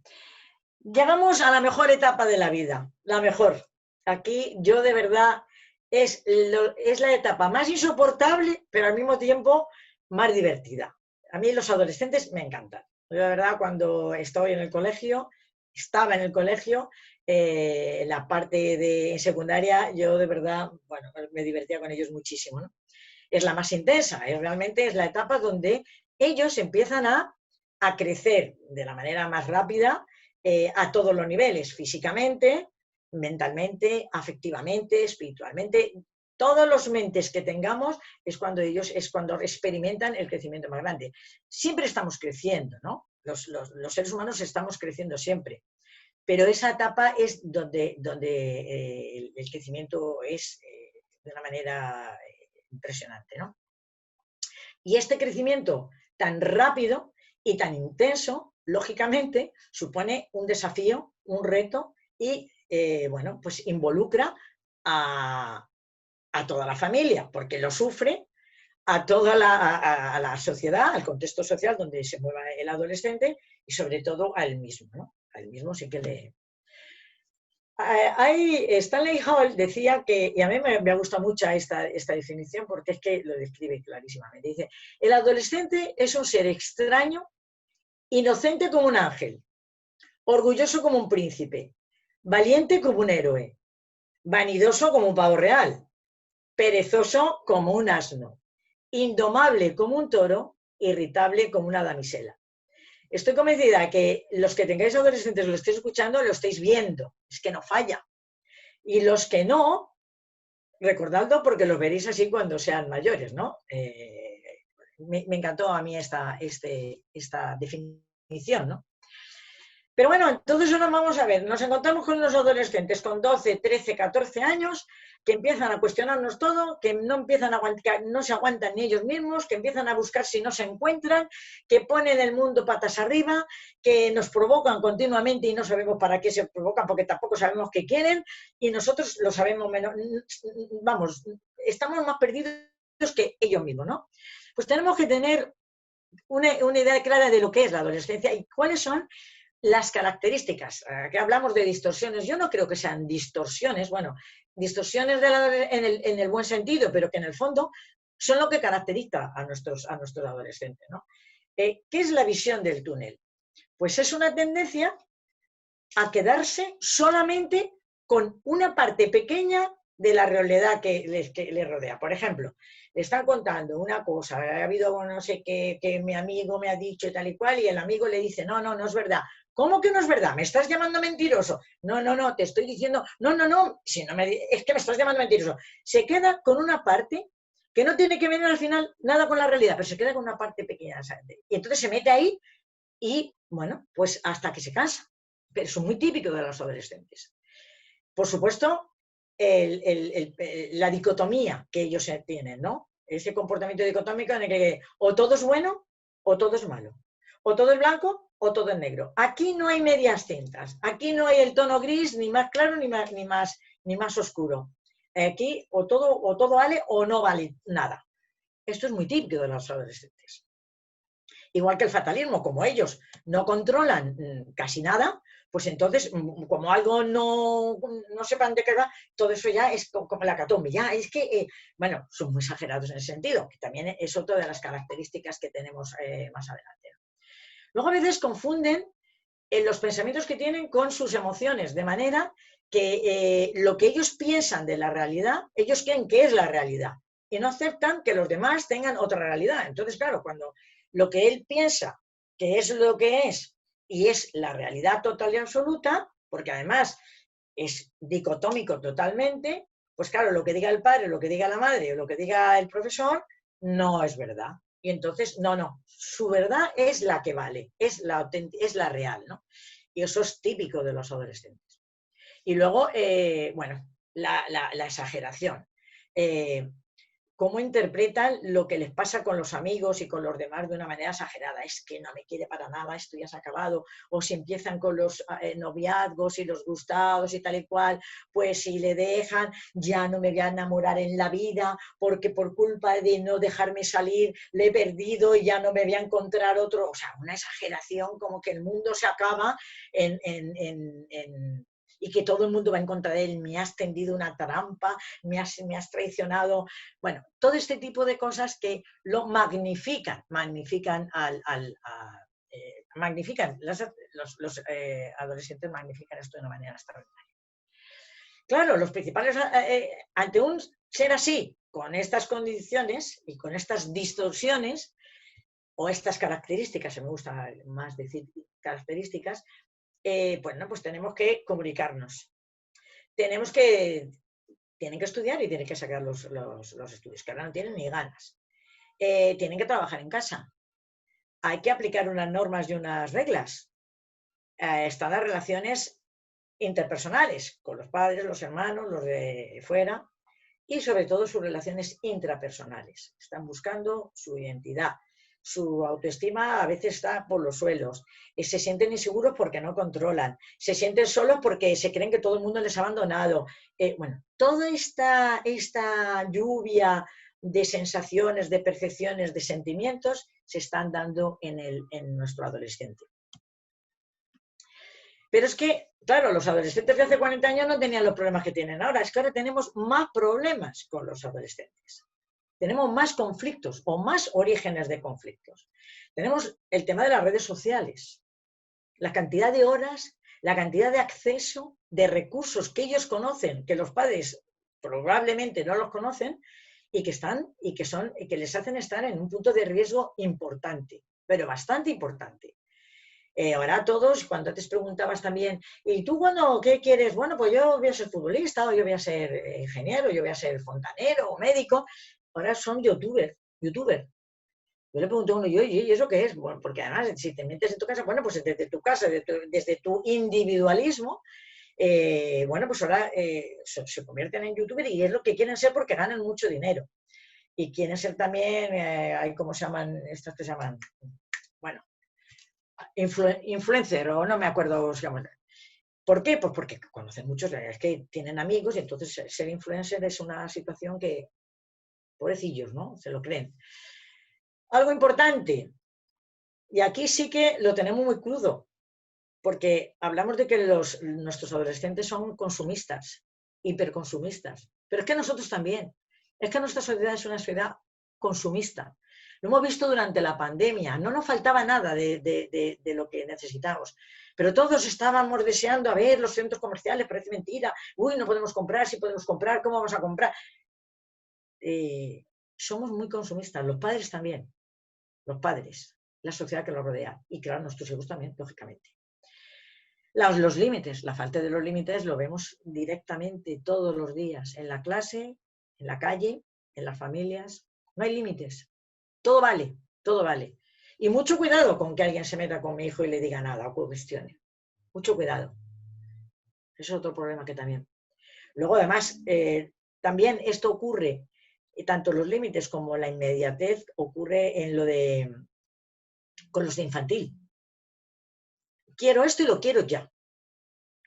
Llegamos a la mejor etapa de la vida, la mejor. Aquí yo de verdad es la etapa más insoportable, pero al mismo tiempo más divertida. A mí los adolescentes me encantan. Yo de verdad cuando estaba en el colegio, la parte de secundaria, yo de verdad, bueno, me divertía con ellos muchísimo, ¿no? Es la más intensa, realmente es la etapa donde ellos empiezan a crecer de la manera más rápida a todos los niveles, físicamente, mentalmente, afectivamente, espiritualmente. Todos los mentes que tengamos es cuando experimentan el crecimiento más grande. Siempre estamos creciendo, ¿no? Los seres humanos estamos creciendo siempre, pero esa etapa es donde el crecimiento es de una manera impresionante, ¿no? Y este crecimiento tan rápido y tan intenso, lógicamente, supone un desafío, un reto y, bueno, pues involucra a toda la familia, porque lo sufre, a toda la sociedad, al contexto social donde se mueva el adolescente y sobre todo a él mismo, ¿no? A él mismo sí que le... Stanley Hall decía que, y a mí me gusta mucho esta definición porque es que lo describe clarísimamente, dice, el adolescente es un ser extraño, inocente como un ángel, orgulloso como un príncipe, valiente como un héroe, vanidoso como un pavo real, perezoso como un asno, indomable como un toro, irritable como una damisela. Estoy convencida que los que tengáis adolescentes lo estéis escuchando, lo estáis viendo, es que no falla. Y los que no, recordadlo porque los veréis así cuando sean mayores, ¿no? Me encantó a mí esta definición, ¿no? Pero bueno, entonces ahora vamos a ver, nos encontramos con unos adolescentes con 12, 13, 14 años que empiezan a cuestionarnos todo, que no se aguantan ni ellos mismos, que empiezan a buscar si no se encuentran, que ponen el mundo patas arriba, que nos provocan continuamente y no sabemos para qué se provocan porque tampoco sabemos qué quieren y nosotros lo sabemos menos, vamos, estamos más perdidos que ellos mismos, ¿no? Pues tenemos que tener una idea clara de lo que es la adolescencia y cuáles son las características. Aquí hablamos de distorsiones. Yo no creo que sean distorsiones, bueno, distorsiones en el buen sentido, pero que en el fondo son lo que caracteriza a nuestros adolescentes, ¿no? ¿Qué es la visión del túnel? Pues es una tendencia a quedarse solamente con una parte pequeña de la realidad que les rodea. Por ejemplo, le están contando una cosa, ha habido no sé qué, que mi amigo me ha dicho tal y cual, y el amigo le dice, no, no, no es verdad. ¿Cómo que no es verdad? ¿Me estás llamando mentiroso? No, no, no, te estoy diciendo, no, no, no, si no es que me estás llamando mentiroso. Se queda con una parte que no tiene que ver al final nada con la realidad, pero se queda con una parte pequeña. Y entonces se mete ahí y, bueno, pues hasta que se cansa. Pero eso es muy típico de los adolescentes. Por supuesto, la dicotomía que ellos tienen, ¿no? Ese comportamiento dicotómico en el que o todo es bueno o todo es malo. O todo es blanco o todo es negro. Aquí no hay medias tintas. Aquí no hay el tono gris ni más claro ni más oscuro. Aquí o todo vale o no vale nada. Esto es muy típico de los adolescentes. Igual que el fatalismo, como ellos no controlan casi nada, pues entonces, como algo no sepan de qué va, todo eso ya es como la hecatombe. Ya es que, bueno, son muy exagerados en ese sentido, que también es otra de las características que tenemos más adelante. Luego a veces confunden los pensamientos que tienen con sus emociones, de manera que lo que ellos piensan de la realidad, ellos creen que es la realidad y no aceptan que los demás tengan otra realidad. Entonces, claro, cuando lo que él piensa que es lo que es y es la realidad total y absoluta, porque además es dicotómico totalmente, pues claro, lo que diga el padre, lo que diga la madre o lo que diga el profesor no es verdad. Y entonces, no, su verdad es la que vale, es la real, ¿no? Y eso es típico de los adolescentes. Y luego, bueno, la exageración. Cómo interpretan lo que les pasa con los amigos y con los demás de una manera exagerada. Es que no me quiere para nada, esto ya se ha acabado. O si empiezan con los noviazgos y los gustados y tal y cual, pues si le dejan, ya no me voy a enamorar en la vida, porque por culpa de no dejarme salir le he perdido y ya no me voy a encontrar otro. O sea, una exageración como que el mundo se acaba y que todo el mundo va en contra de él, me has tendido una trampa, me has traicionado. Bueno, todo este tipo de cosas que lo magnifican los adolescentes magnifican esto de una manera extraordinaria. Claro, los principales, ante un ser así, con estas condiciones y con estas distorsiones, o estas características, me gusta más decir características, pues tenemos que comunicarnos. Tienen que estudiar y tienen que sacar los estudios, que ahora no tienen ni ganas. Tienen que trabajar en casa. Hay que aplicar unas normas y unas reglas. Están las relaciones interpersonales, con los padres, los hermanos, los de fuera, y sobre todo sus relaciones intrapersonales. Están buscando su identidad. Su autoestima a veces está por los suelos. Se sienten inseguros porque no controlan. Se sienten solos porque se creen que todo el mundo les ha abandonado. Bueno, toda esta lluvia de sensaciones, de percepciones, de sentimientos se están dando en nuestro adolescente. Pero es que, claro, los adolescentes de hace 40 años no tenían los problemas que tienen ahora. Es que ahora tenemos más problemas con los adolescentes. Tenemos más conflictos o más orígenes de conflictos. Tenemos el tema de las redes sociales, la cantidad de horas, la cantidad de acceso, de recursos que ellos conocen, que los padres probablemente no los conocen, y que les hacen estar en un punto de riesgo importante, pero bastante importante. Ahora todos, cuando antes preguntabas también, ¿y tú qué quieres? Bueno, pues yo voy a ser futbolista, o yo voy a ser ingeniero, yo voy a ser fontanero o médico. Ahora son youtubers. Yo le pregunto a uno, ¿y eso qué es? Bueno, porque además, si te metes en tu casa, bueno, pues desde tu casa, desde tu individualismo, bueno, pues ahora se convierten en youtubers y es lo que quieren ser porque ganan mucho dinero. Y quieren ser también, hay ¿cómo se llaman? Estas que se llaman, bueno, influencer, o no me acuerdo cómo se llaman. ¿Por qué? Pues porque conocen muchos, es que tienen amigos y entonces ser influencer es una situación que, pobrecillos, ¿no? Se lo creen. Algo importante, y aquí sí que lo tenemos muy crudo, porque hablamos de que nuestros adolescentes son consumistas, hiperconsumistas, pero es que nosotros también. Es que nuestra sociedad es una sociedad consumista. lo hemos visto durante la pandemia, no nos faltaba nada de lo que necesitamos, pero todos estábamos deseando, a ver, los centros comerciales, parece mentira, uy, no podemos comprar, sí podemos comprar, ¿cómo vamos a comprar? Somos muy consumistas, los padres también, los padres, la sociedad que los rodea, y claro, nuestros hijos también, lógicamente. Los límites, la falta de los límites lo vemos directamente todos los días, en la clase, en la calle, en las familias, no hay límites, todo vale, todo vale. Y mucho cuidado con que alguien se meta con mi hijo y le diga nada o cuestione, mucho cuidado. Eso es otro problema que también. Luego además, también esto ocurre, tanto los límites como la inmediatez, ocurre en lo de, con los de infantil. Quiero esto y lo quiero ya.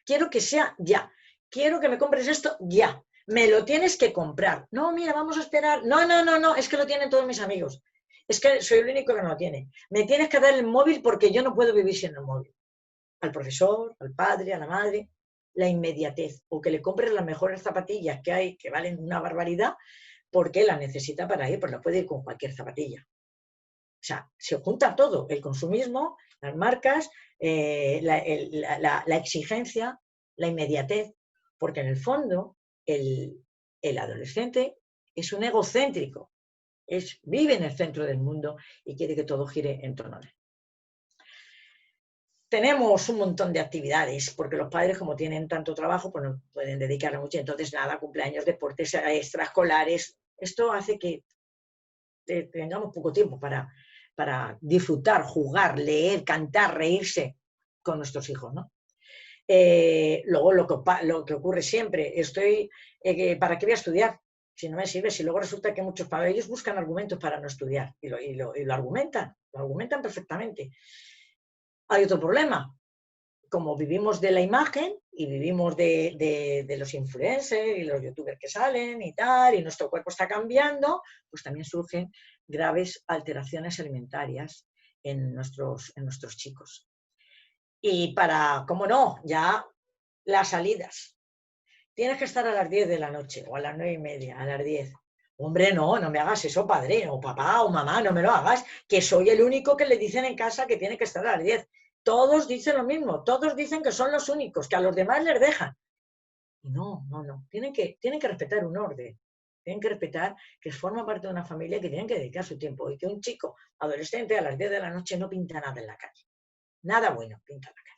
Quiero que sea ya. Quiero que me compres esto ya. Me lo tienes que comprar. No, mira, vamos a esperar. No, es que lo tienen todos mis amigos. Es que soy el único que no lo tiene. Me tienes que dar el móvil porque yo no puedo vivir sin el móvil. Al profesor, al padre, a la madre, la inmediatez. O que le compres las mejores zapatillas que hay, que valen una barbaridad, porque la necesita para ir, pues no puede ir con cualquier zapatilla. O sea, se junta todo, el consumismo, las marcas, la exigencia, la inmediatez, porque en el fondo el adolescente es un egocéntrico, vive en el centro del mundo y quiere que todo gire en torno a él. Tenemos un montón de actividades, porque los padres, como tienen tanto trabajo, pues no pueden dedicarle mucho. Entonces, nada, cumpleaños, deportes extraescolares. Esto hace que tengamos poco tiempo para disfrutar, jugar, leer, cantar, reírse con nuestros hijos, ¿no? Luego lo que ocurre siempre, ¿para qué voy a estudiar? Si no me sirve, si luego resulta que muchos padres ellos buscan argumentos para no estudiar y lo argumentan perfectamente. Hay otro problema, como vivimos de la imagen y vivimos de los influencers y los youtubers que salen y tal, y nuestro cuerpo está cambiando, pues también surgen graves alteraciones alimentarias en nuestros chicos. Y cómo no, ya las salidas. Tienes que estar a las 10 de la noche o a las 9:30, a las 10. Hombre, no me hagas eso, padre, o papá, o mamá, no me lo hagas, que soy el único que le dicen en casa que tiene que estar a las 10. Todos dicen lo mismo, todos dicen que son los únicos, que a los demás les dejan. Y no. Tienen que respetar un orden. Tienen que respetar que forma parte de una familia que tienen que dedicar su tiempo y que un chico adolescente a las 10 de la noche no pinta nada en la calle. Nada bueno pinta en la calle.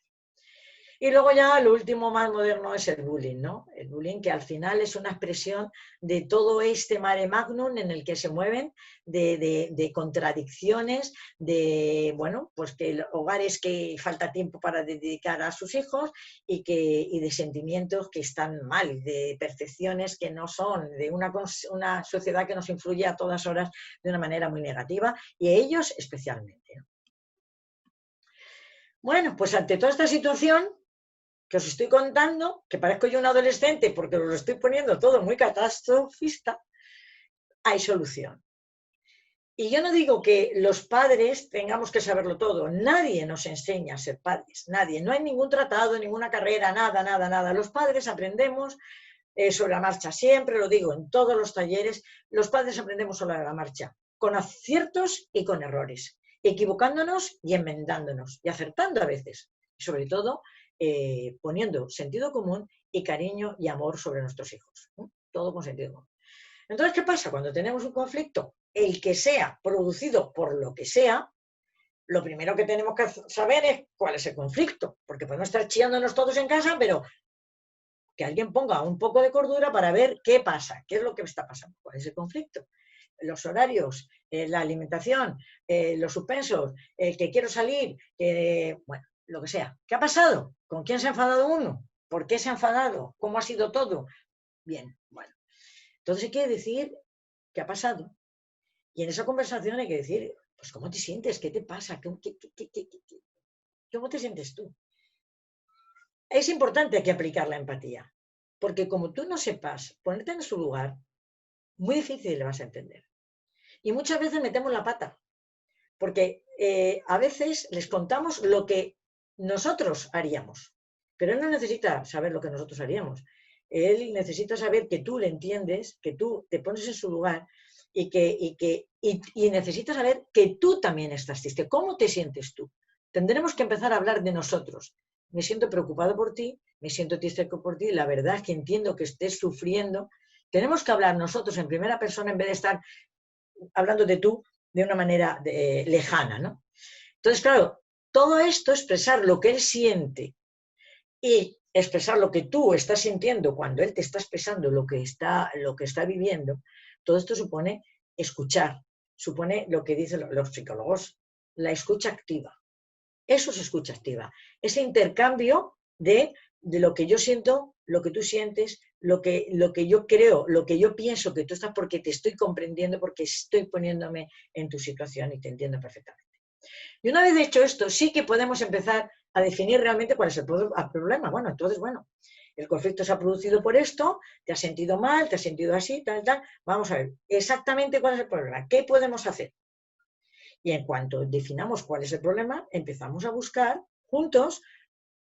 Y luego ya lo último más moderno es el bullying, ¿no? El bullying que al final es una expresión de todo este mare magnum en el que se mueven, de contradicciones, de, bueno, pues que hogares que falta tiempo para dedicar a sus hijos y de sentimientos que están mal, de percepciones que no son, de una sociedad que nos influye a todas horas de una manera muy negativa y a ellos especialmente. Bueno, pues ante toda esta situación que os estoy contando, que parezco yo un adolescente porque os lo estoy poniendo todo muy catastrofista, hay solución. Y yo no digo que los padres tengamos que saberlo todo, nadie nos enseña a ser padres, nadie, no hay ningún tratado, ninguna carrera, nada. Los padres aprendemos sobre la marcha, siempre lo digo en todos los talleres, los padres aprendemos sobre la marcha, con aciertos y con errores, equivocándonos y enmendándonos, y acertando a veces, y sobre todo poniendo sentido común y cariño y amor sobre nuestros hijos. Todo con sentido común. Entonces, ¿qué pasa? Cuando tenemos un conflicto, el que sea producido por lo que sea, lo primero que tenemos que saber es cuál es el conflicto, porque podemos estar chillándonos todos en casa, pero que alguien ponga un poco de cordura para ver qué pasa, qué es lo que está pasando, cuál es el conflicto. Los horarios, la alimentación, los suspensos, el que quiero salir, bueno, lo que sea. ¿Qué ha pasado? ¿Con quién se ha enfadado uno? ¿Por qué se ha enfadado? ¿Cómo ha sido todo? Bien, bueno. Entonces hay que decir qué ha pasado. Y en esa conversación hay que decir, pues, ¿cómo te sientes? ¿Qué te pasa? ¿Cómo te sientes tú? Es importante aquí aplicar la empatía, porque como tú no sepas ponerte en su lugar, muy difícil le vas a entender. Y muchas veces metemos la pata, porque a veces les contamos lo que nosotros haríamos, pero él no necesita saber lo que nosotros haríamos. Él necesita saber que tú le entiendes, que tú te pones en su lugar y necesitas saber que tú también estás triste. ¿Cómo te sientes tú? Tendremos que empezar a hablar de nosotros. Me siento preocupado por ti, me siento triste por ti, la verdad es que entiendo que estés sufriendo. Tenemos que hablar nosotros en primera persona en vez de estar hablando de tú de una manera lejana, ¿no? Entonces, claro, todo esto, expresar lo que él siente y expresar lo que tú estás sintiendo cuando él te está expresando lo que está viviendo, todo esto supone escuchar, supone lo que dicen los psicólogos, la escucha activa. Eso es escucha activa, ese intercambio de lo que yo siento, lo que tú sientes, lo que yo creo, lo que yo pienso que tú estás, porque te estoy comprendiendo, porque estoy poniéndome en tu situación y te entiendo perfectamente. Y una vez hecho esto, sí que podemos empezar a definir realmente cuál es el problema. Bueno, entonces, bueno, el conflicto se ha producido por esto, te has sentido mal, te has sentido así, tal, tal. Vamos a ver exactamente cuál es el problema, qué podemos hacer. Y en cuanto definamos cuál es el problema, empezamos a buscar juntos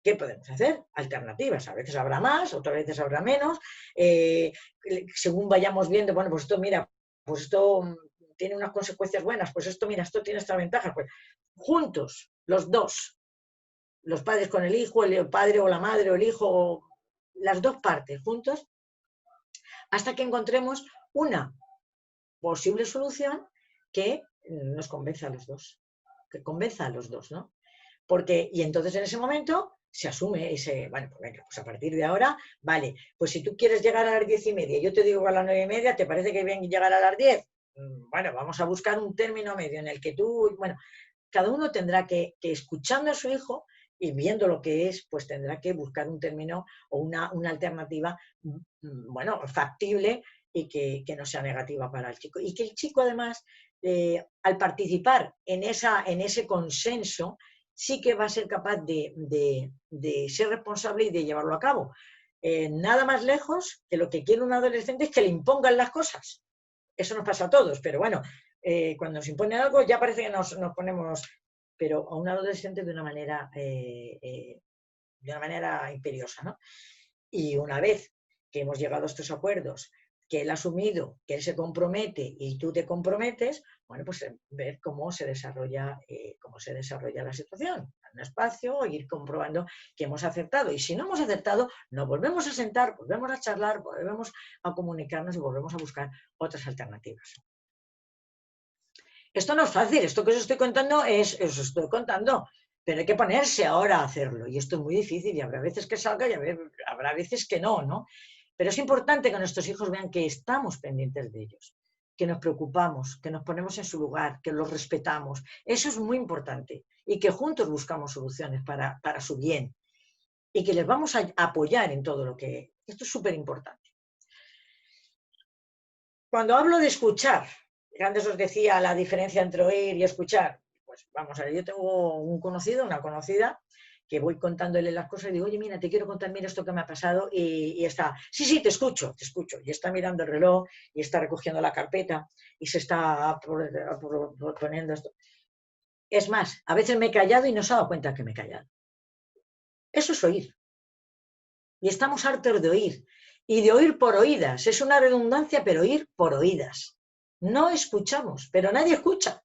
qué podemos hacer, alternativas. A veces habrá más, otras veces habrá menos. Según vayamos viendo, bueno, pues esto, mira, pues esto tiene unas consecuencias buenas, pues esto, mira, esto tiene esta ventaja. Pues juntos, los dos, los padres con el hijo, el padre o la madre o el hijo, las dos partes juntos, hasta que encontremos una posible solución que nos convenza a los dos, que convenza a los dos, ¿no? Porque, y entonces en ese momento se asume ese, bueno, pues venga, pues a partir de ahora, vale, pues si tú quieres llegar a las 10:30, yo te digo que a las 9:30, ¿te parece que bien llegar a las 10? Bueno, vamos a buscar un término medio en el que tú, bueno, cada uno tendrá que escuchando a su hijo y viendo lo que es, pues tendrá que buscar un término o una alternativa, bueno, factible y que no sea negativa para el chico. Y que el chico, además, al participar en ese consenso, sí que va a ser capaz de ser responsable y de llevarlo a cabo. Nada más lejos que lo que quiere un adolescente es que le impongan las cosas. Eso nos pasa a todos, pero bueno, cuando nos imponen algo ya parece que nos ponemos, pero a un adolescente de una manera imperiosa, ¿no? Y una vez que hemos llegado a estos acuerdos, que él ha asumido, que él se compromete y tú te comprometes, bueno, pues ver cómo se desarrolla la situación. En un espacio, ir comprobando que hemos acertado. Y si no hemos acertado, nos volvemos a sentar, volvemos a charlar, volvemos a comunicarnos y volvemos a buscar otras alternativas. Esto no es fácil, esto que os estoy contando os estoy contando, pero hay que ponerse ahora a hacerlo. Y esto es muy difícil y habrá veces que salga y habrá veces que no, ¿no? Pero es importante que nuestros hijos vean que estamos pendientes de ellos, que nos preocupamos, que nos ponemos en su lugar, que los respetamos. Eso es muy importante y que juntos buscamos soluciones para su bien y que les vamos a apoyar en todo lo que... Esto es súper importante. Cuando hablo de escuchar, antes os decía la diferencia entre oír y escuchar, pues vamos a ver, yo tengo un conocido, una conocida, que voy contándole las cosas y digo, oye, mira, te quiero contar, mira esto que me ha pasado, y está, sí, te escucho, y está mirando el reloj, y está recogiendo la carpeta, y se está poniendo esto. Es más, a veces me he callado y no se ha dado cuenta que me he callado. Eso es oír. Y estamos hartos de oír, y de oír por oídas, es una redundancia, pero oír por oídas. No escuchamos, pero nadie escucha.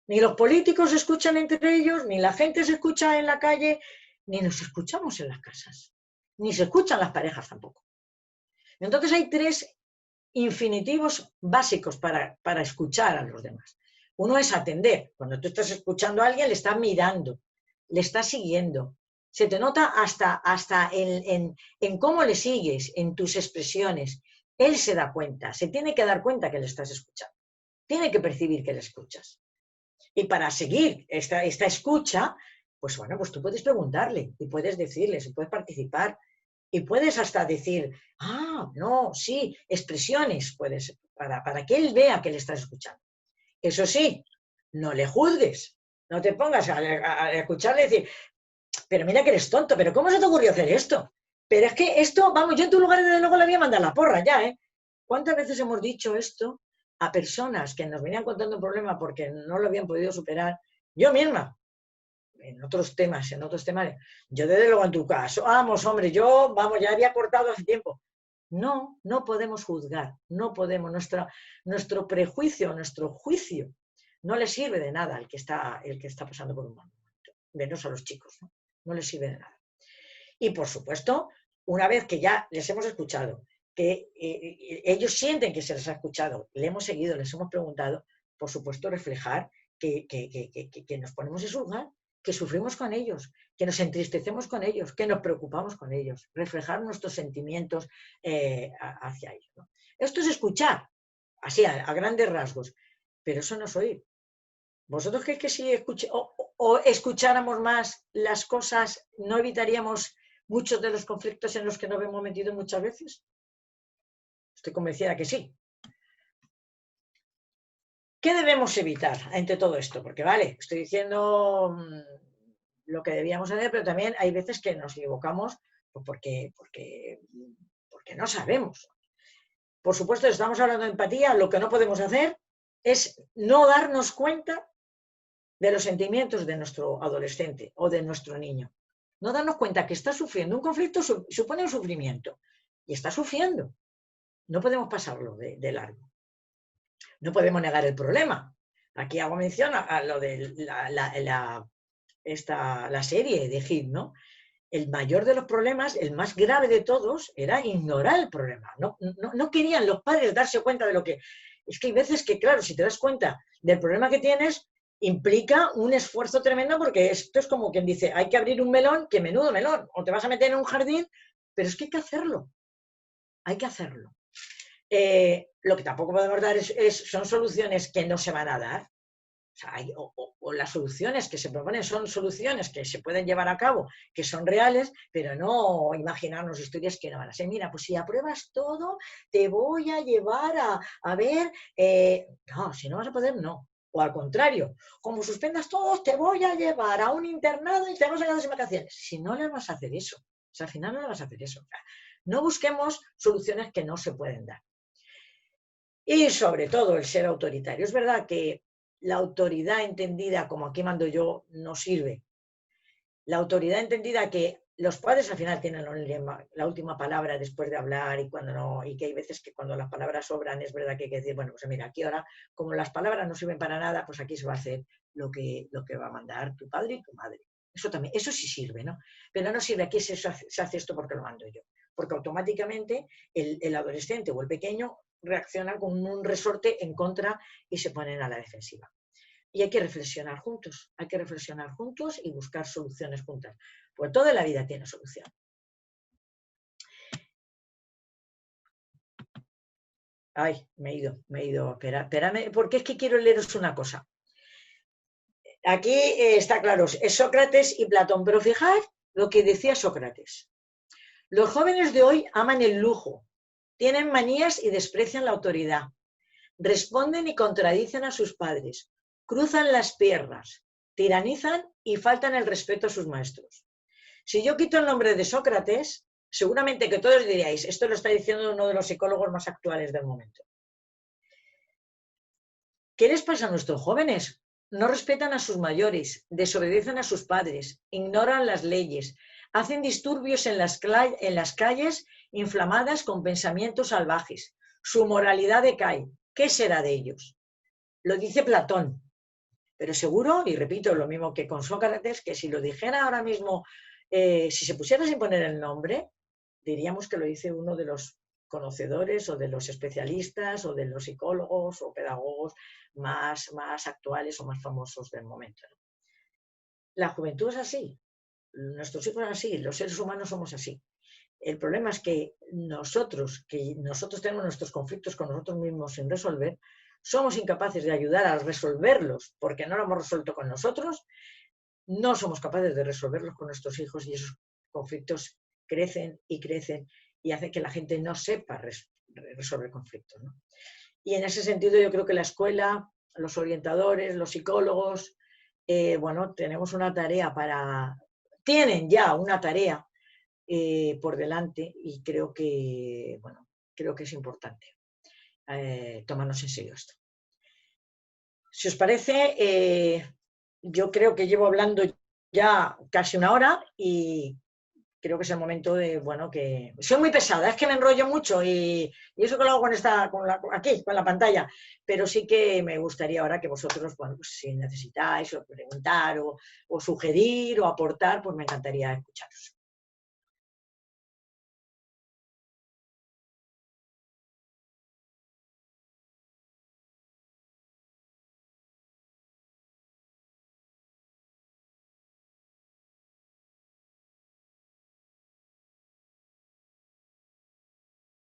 Ni los políticos escuchan entre ellos, ni la gente se escucha en la calle, ni nos escuchamos en las casas. Ni se escuchan las parejas tampoco. Entonces hay 3 infinitivos básicos para escuchar a los demás. Uno es atender. Cuando tú estás escuchando a alguien, le estás mirando, le estás siguiendo. Se te nota hasta en cómo le sigues, en tus expresiones. Él se da cuenta, se tiene que dar cuenta que le estás escuchando. Tiene que percibir que le escuchas. Y para seguir esta escucha, pues bueno, pues tú puedes preguntarle y puedes decirles y puedes participar y puedes hasta decir, no, sí, expresiones puedes, para que él vea que le estás escuchando. Eso sí, no le juzgues, no te pongas a escucharle y decir, pero mira que eres tonto, pero ¿cómo se te ocurrió hacer esto? Pero es que esto, vamos, yo en tu lugar desde luego le voy a mandar la porra ya, ¿eh? ¿Cuántas veces hemos dicho esto a personas que nos venían contando un problema porque no lo habían podido superar? Yo misma, en otros temas, yo desde luego en tu caso, vamos, hombre, ya había cortado hace tiempo. No, no podemos juzgar, no podemos, nuestro prejuicio, nuestro juicio, no le sirve de nada al que está pasando por un mal momento, menos a los chicos, ¿no? No les sirve de nada. Y por supuesto, una vez que ya les hemos escuchado, que ellos sienten que se les ha escuchado, le hemos seguido, les hemos preguntado, por supuesto reflejar que nos ponemos en su lugar, que sufrimos con ellos, que nos entristecemos con ellos, que nos preocupamos con ellos, reflejar nuestros sentimientos hacia ellos, ¿no? Esto es escuchar, así a grandes rasgos, pero eso no es oír. ¿Vosotros creéis que si escucháramos más las cosas, no evitaríamos muchos de los conflictos en los que nos hemos metido muchas veces? Estoy convencida que sí. ¿Qué debemos evitar entre todo esto? Porque vale, estoy diciendo lo que debíamos hacer, pero también hay veces que nos equivocamos porque no sabemos. Por supuesto, estamos hablando de empatía, lo que no podemos hacer es no darnos cuenta de los sentimientos de nuestro adolescente o de nuestro niño. No darnos cuenta que está sufriendo. Un conflicto supone un sufrimiento y está sufriendo. No podemos pasarlo de largo. No podemos negar el problema. Aquí hago mención a lo de la serie de Hit, ¿no? El mayor de los problemas, el más grave de todos, era ignorar el problema. No querían los padres darse cuenta de lo que... Es que hay veces que, claro, si te das cuenta del problema que tienes, implica un esfuerzo tremendo porque esto es como quien dice, hay que abrir un melón, que menudo melón, o te vas a meter en un jardín, pero es que hay que hacerlo. Hay que hacerlo. Lo que tampoco podemos dar son soluciones que no se van a dar. O las soluciones que se proponen son soluciones que se pueden llevar a cabo, que son reales, pero no imaginarnos historias que no van a ser. Mira, pues si apruebas todo, te voy a llevar a ver... no, si no vas a poder, no. O al contrario, como suspendas todo, te voy a llevar a un internado y te vamos a quedar sin vacaciones. Si no le vas a hacer eso, o sea, al final no le vas a hacer eso. O sea, no busquemos soluciones que no se pueden dar. Y sobre todo el ser autoritario. Es verdad que la autoridad entendida como aquí mando yo no sirve. La autoridad entendida que los padres al final tienen la última palabra después de hablar y cuando no, y que hay veces que cuando las palabras sobran es verdad que hay que decir, bueno, pues mira, aquí ahora como las palabras no sirven para nada, pues aquí se va a hacer lo que va a mandar tu padre y tu madre. Eso también, eso sí sirve, ¿no? Pero no sirve aquí se hace esto porque lo mando yo. Porque automáticamente el adolescente o el pequeño reaccionan con un resorte en contra y se ponen a la defensiva. Y hay que reflexionar juntos y buscar soluciones juntas. Pues toda la vida tiene solución. Ay, me he ido. Espérame, porque es que quiero leeros una cosa. Aquí está claro, es Sócrates y Platón, pero fijaos lo que decía Sócrates. Los jóvenes de hoy aman el lujo, tienen manías y desprecian la autoridad. Responden y contradicen a sus padres, cruzan las piernas, tiranizan y faltan el respeto a sus maestros. Si yo quito el nombre de Sócrates, seguramente que todos diríais, esto lo está diciendo uno de los psicólogos más actuales del momento. ¿Qué les pasa a nuestros jóvenes? No respetan a sus mayores, desobedecen a sus padres, ignoran las leyes, hacen disturbios en las calles inflamadas con pensamientos salvajes. Su moralidad decae. ¿Qué será de ellos? Lo dice Platón. Pero seguro, y repito lo mismo que con Sócrates, que si lo dijera ahora mismo, si se pusiera sin poner el nombre, diríamos que lo dice uno de los conocedores o de los especialistas o de los psicólogos o pedagogos más actuales o más famosos del momento. La juventud es así, nuestros hijos son así, los seres humanos somos así. El problema es que nosotros tenemos nuestros conflictos con nosotros mismos sin resolver, somos incapaces de ayudar a resolverlos porque no lo hemos resuelto con nosotros, no somos capaces de resolverlos con nuestros hijos y esos conflictos crecen y crecen y hacen que la gente no sepa resolver conflictos, ¿no? Y en ese sentido yo creo que la escuela, los orientadores, los psicólogos, bueno, tenemos una tarea tienen ya una tarea por delante y creo que es importante tomarnos en serio esto. Si os parece, yo creo que llevo hablando ya casi una hora y creo que es el momento de, bueno, que... Soy muy pesada, es que me enrollo mucho y eso que lo hago aquí, con la pantalla, pero sí que me gustaría ahora que vosotros, bueno, pues si necesitáis o preguntar o sugerir o aportar, pues me encantaría escucharos.